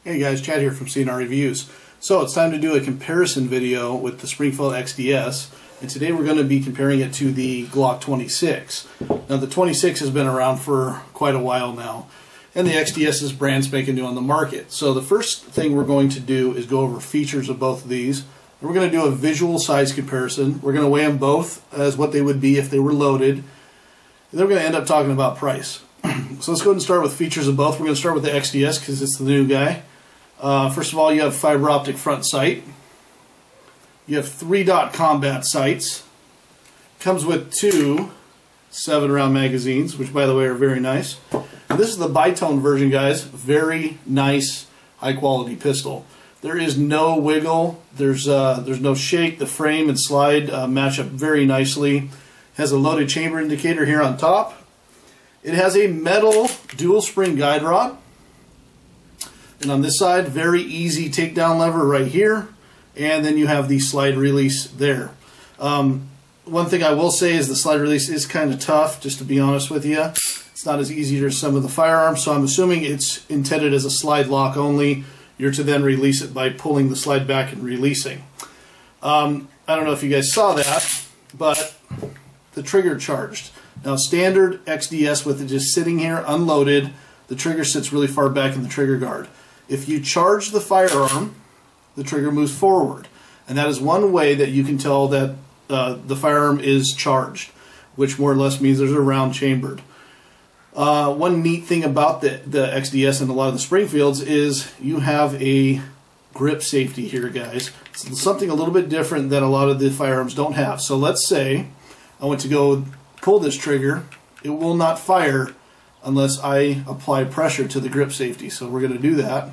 Hey guys, Chad here from CNR Reviews. So it's time to do a comparison video with the Springfield XDs, and today we're going to be comparing it to the Glock 26. Now the 26 has been around for quite a while now, and the XDs is brand spanking new on the market. So the first thing we're going to do is go over features of both of these. And we're going to do a visual size comparison. We're going to weigh them both as what they would be if they were loaded. And then we're going to end up talking about price. So let's go ahead and start with features of both. We're going to start with the XDs because it's the new guy. First of all, you have fiber optic front sight. You have 3-dot combat sights. Comes with two 7-round magazines, which by the way are very nice. And this is the bitone version, guys. Very nice, high quality pistol. There is no wiggle. There's no shake. The frame and slide match up very nicely. Has a loaded chamber indicator here on top. It has a metal dual spring guide rod. And on this side, very easy takedown lever right here. And then you have the slide release there. One thing I will say is the slide release is kind of tough, just to be honest with you. It's not as easy as some of the firearms, so I'm assuming it's intended as a slide lock only. You're to then release it by pulling the slide back and releasing. I don't know if you guys saw that, but the trigger charged. Now standard XDs with it just sitting here unloaded, the trigger sits really far back in the trigger guard. If you charge the firearm, the trigger moves forward. And that is one way that you can tell that the firearm is charged, which more or less means there's a round chambered. One neat thing about the XDs and a lot of the Springfields is you have a grip safety here, guys. It's something a little bit different that a lot of the firearms don't have. So let's say I went to go pull this trigger. It will not fire unless I apply pressure to the grip safety. So we're going to do that.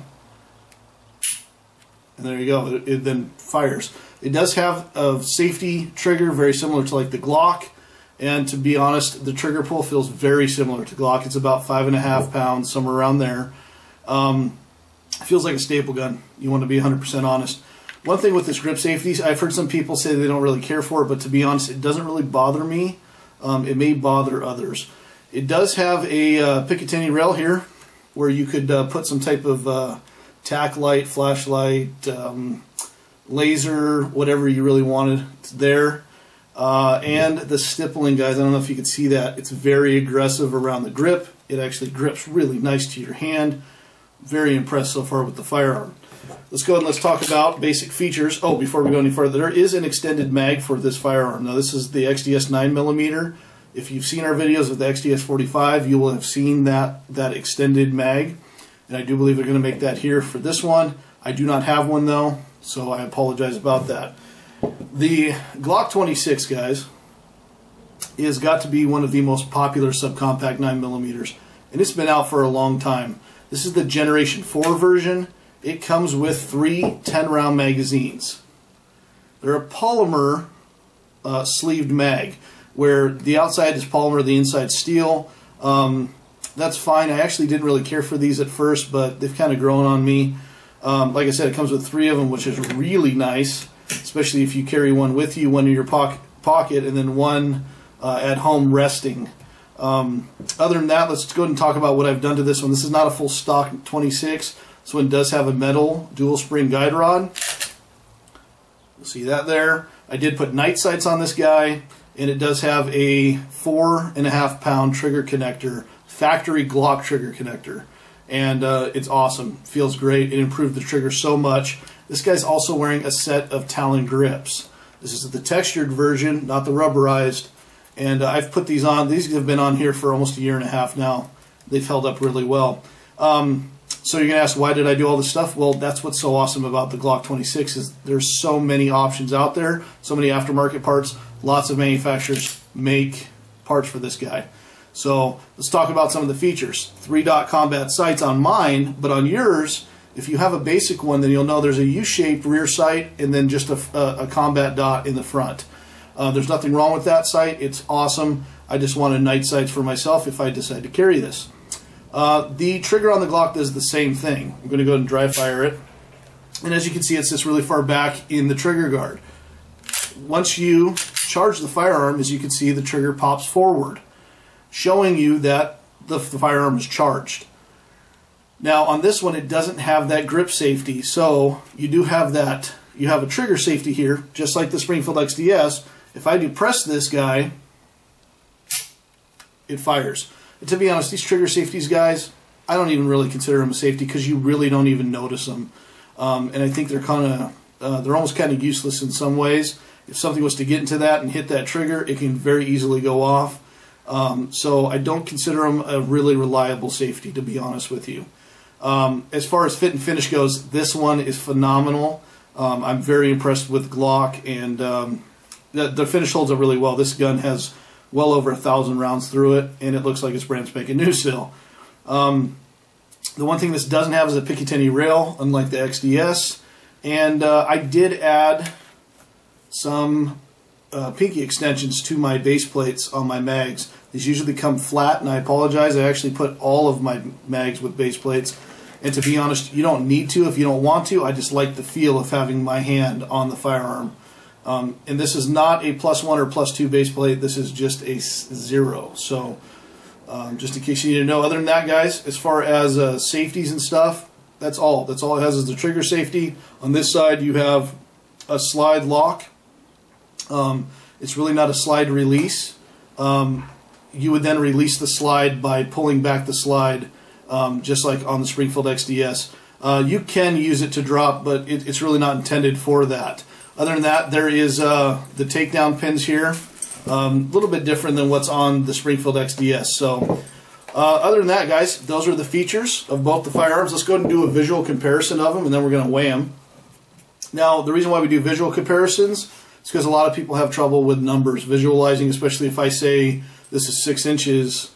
And there you go. It then fires. It does have a safety trigger very similar to like the Glock. And to be honest, the trigger pull feels very similar to Glock. It's about 5.5 pounds, somewhere around there. It feels like a staple gun. You want to be 100% honest. One thing with this grip safety, I've heard some people say they don't really care for it, but to be honest, it doesn't really bother me. It may bother others. It does have a Picatinny rail here where you could put some type of tack light, flashlight, laser, whatever you really wanted. It's there. And the stippling, guys, I don't know if you can see that. It's very aggressive around the grip. It actually grips really nice to your hand. Very impressed so far with the firearm. Let's go ahead and let's talk about basic features. Oh, before we go any further, there is an extended mag for this firearm. Now, this is the XDs 9mm. If you've seen our videos with the XDs 45, you will have seen that extended mag. And I do believe they're going to make that here for this one. I do not have one, though, so I apologize about that. The Glock 26, guys, is got to be one of the most popular subcompact 9mm, and it's been out for a long time. This is the Generation 4 version. It comes with 3 10-round magazines. They're a polymer sleeved mag, where the outside is polymer, the inside steel. That's fine. I actually didn't really care for these at first, but they've kind of grown on me. Like I said, it comes with 3 of them, which is really nice, especially if you carry one with you, one in your pocket, and then one at home resting. Other than that, let's go ahead and talk about what I've done to this one. This is not a full stock 26. This one does have a metal dual spring guide rod. You'll see that there. I did put night sights on this guy, and it does have a 4.5 pound trigger connector, factory Glock trigger connector. And it's awesome. Feels great. It improved the trigger so much. This guy's also wearing a set of Talon Grips. This is the textured version, not the rubberized. And I've put these on. These have been on here for almost 1.5 years now. They've held up really well. So you're going to ask, why did I do all this stuff? Well, that's what's so awesome about the Glock 26 is there's so many options out there, so many aftermarket parts. Lots of manufacturers make parts for this guy. So let's talk about some of the features. 3-dot combat sights on mine, but on yours, if you have a basic one, then you'll know there's a U-shaped rear sight and then just a combat dot in the front. There's nothing wrong with that sight. It's awesome. I just wanted night sights for myself if I decide to carry this. The trigger on the Glock does the same thing. I'm going to go ahead and dry fire it. And as you can see, it sits really far back in the trigger guard. Once you charge the firearm, as you can see, the trigger pops forward, showing you that the firearm is charged. Now on this one, it doesn't have that grip safety, so you do have that. You have a trigger safety here, just like the Springfield XDs. If I do press this guy, it fires. And to be honest, these trigger safeties, guys, I don't even really consider them a safety because you really don't even notice them. And I think they're they're almost kind of useless in some ways. If something was to get into that and hit that trigger, it can very easily go off. So I don't consider them a really reliable safety, to be honest with you. As far as fit and finish goes, this one is phenomenal. I'm very impressed with Glock, and the finish holds up really well. This gun has well over 1,000 rounds through it, and it looks like it's brand spanking new still. The one thing this doesn't have is a Picatinny rail, unlike the XDs. And I did add some pinky extensions to my base plates on my mags. These usually come flat, and I apologize. I actually put all of my mags with base plates. And to be honest, you don't need to if you don't want to. I just like the feel of having my hand on the firearm. And this is not a +1 or +2 base plate. This is just a 0. So just in case you need to know. Other than that, guys, as far as safeties and stuff, that's all. That's all it has is the trigger safety. On this side, you have a slide lock. It's really not a slide release. You would then release the slide by pulling back the slide, just like on the Springfield XDs. You can use it to drop, but it's really not intended for that. Other than that, there is the takedown pins here. A little bit different than what's on the Springfield XDs. So other than that, guys, those are the features of both the firearms. Let's go ahead and do a visual comparison of them, and then we're going to weigh them. Now, the reason why we do visual comparisons is because a lot of people have trouble with numbers, visualizing, especially if I say this is 6 inches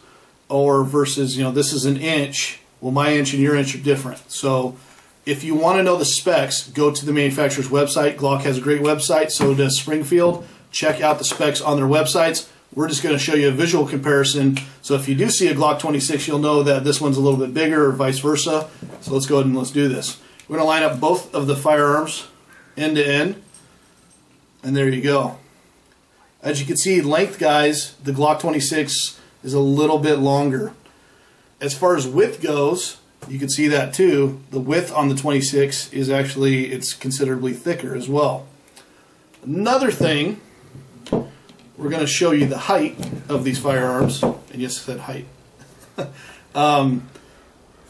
or versus, this is 1 inch. Well, my inch and your inch are different. So if you want to know the specs, go to the manufacturer's website. Glock has a great website, so does Springfield. Check out the specs on their websites. We're just going to show you a visual comparison. So if you do see a Glock 26, you'll know that this one's a little bit bigger or vice versa. So let's go ahead and let's do this. We're going to line up both of the firearms end to end. And there you go. As you can see, length, guys, the Glock 26 is a little bit longer. As far as width goes, you can see that too. The width on the 26 is actually, it's considerably thicker as well. Another thing, we're going to show you the height of these firearms. And yes, I said height.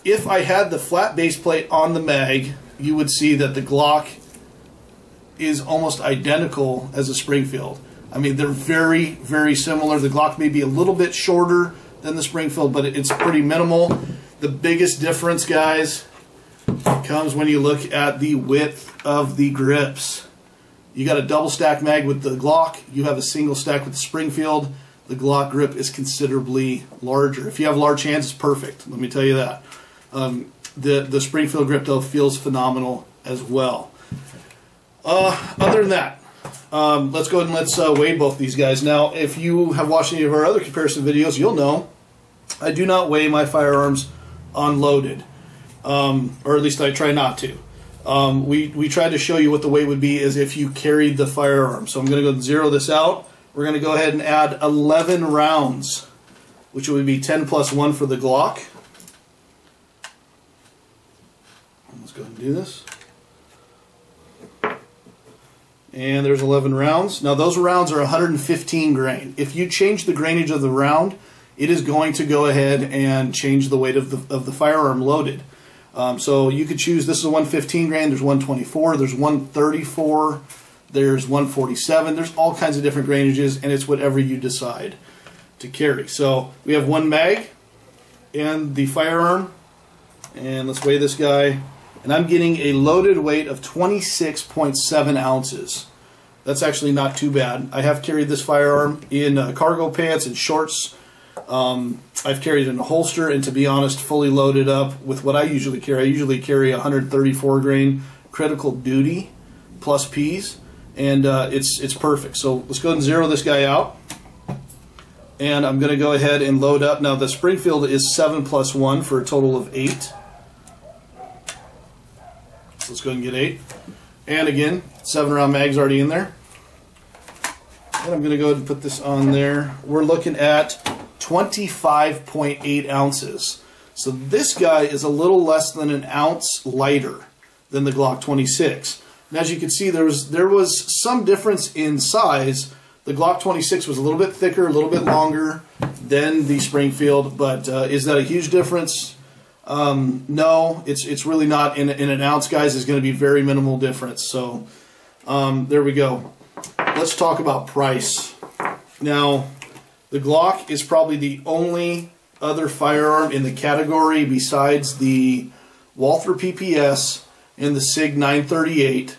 If I had the flat base plate on the mag, you would see that the Glock is almost identical as a Springfield. I mean, they're very, very similar. The Glock may be a little bit shorter than the Springfield, but it's pretty minimal. The biggest difference, guys, comes when you look at the width of the grips. You got a double stack mag with the Glock. You have a single stack with the Springfield. The Glock grip is considerably larger. If you have large hands, it's perfect. Let me tell you that. The Springfield grip, though, feels phenomenal as well. Other than that, let's go ahead and let's weigh both these guys. Now, if you have watched any of our other comparison videos, you'll know I do not weigh my firearms unloaded, or at least I try not to. We tried to show you what the weight would be as if you carried the firearm. So I'm going to go and zero this out. We're going to go ahead and add 11 rounds, which would be 10 plus 1 for the Glock. Let's go ahead and do this. And there's 11 rounds. Now those rounds are 115 grain. If you change the grainage of the round, it is going to go ahead and change the weight of the firearm loaded. So you could choose, this is a 115 grain, there's 124, there's 134, there's 147, there's all kinds of different grainages, and it's whatever you decide to carry. So we have one mag and the firearm, and let's weigh this guy. And I'm getting a loaded weight of 26.7 ounces. That's actually not too bad. I have carried this firearm in cargo pants and shorts. I've carried it in a holster, and to be honest, fully loaded up with what I usually carry. I usually carry 134 grain critical duty plus Ps, and it's perfect. So let's go ahead and zero this guy out. And I'm going to go ahead and load up. Now the Springfield is 7 plus 1 for a total of 8. Let's go ahead and get 8. And again, 7 round mag's already in there. And I'm going to go ahead and put this on there. We're looking at 25.8 ounces. So this guy is a little less than an ounce lighter than the Glock 26. And as you can see, there was some difference in size. The Glock 26 was a little bit thicker, a little bit longer than the Springfield, but is that a huge difference? No, it's really not. In an ounce, guys, is going to be very minimal difference. So there we go. Let's talk about price. Now, the Glock is probably the only other firearm in the category besides the Walther PPS and the SIG 938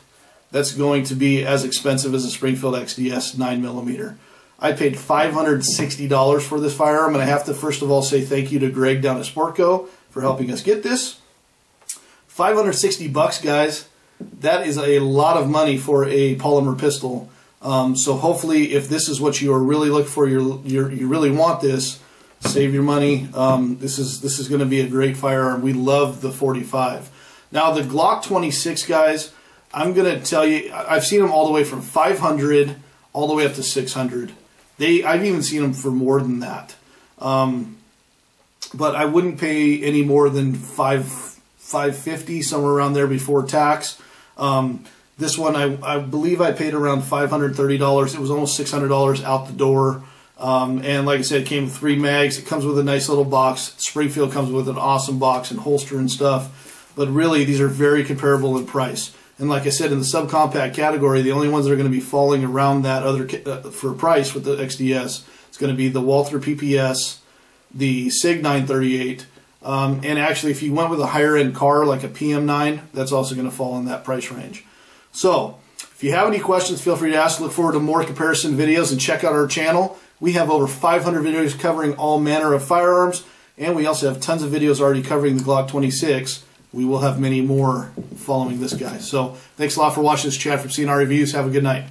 that's going to be as expensive as a Springfield XDs 9mm. I paid $560 for this firearm, and I have to first of all say thank you to Greg down at Sportco for helping us get this. $560, guys. That is a lot of money for a polymer pistol. So hopefully, if this is what you are really looking for, you really want this, save your money. This is going to be a great firearm. We love the 45. Now the Glock 26, guys, I'm going to tell you, I've seen them all the way from 500 all the way up to 600. I've even seen them for more than that. But I wouldn't pay any more than $550, somewhere around there before tax. This one, I believe I paid around $530. It was almost $600 out the door. And like I said, it came with 3 mags. It comes with a nice little box. Springfield comes with an awesome box and holster and stuff. But really, these are very comparable in price. And like I said, in the subcompact category, the only ones that are going to be falling around that other for price with the XDS is going to be the Walther PPS, the SIG 938, and actually, if you went with a higher end car like a PM9, that's also going to fall in that price range. So, if you have any questions, feel free to ask. Look forward to more comparison videos and check out our channel. We have over 500 videos covering all manner of firearms, and we also have tons of videos already covering the Glock 26. We will have many more following this guy. So, thanks a lot for watching this chat from CNR Reviews. Have a good night.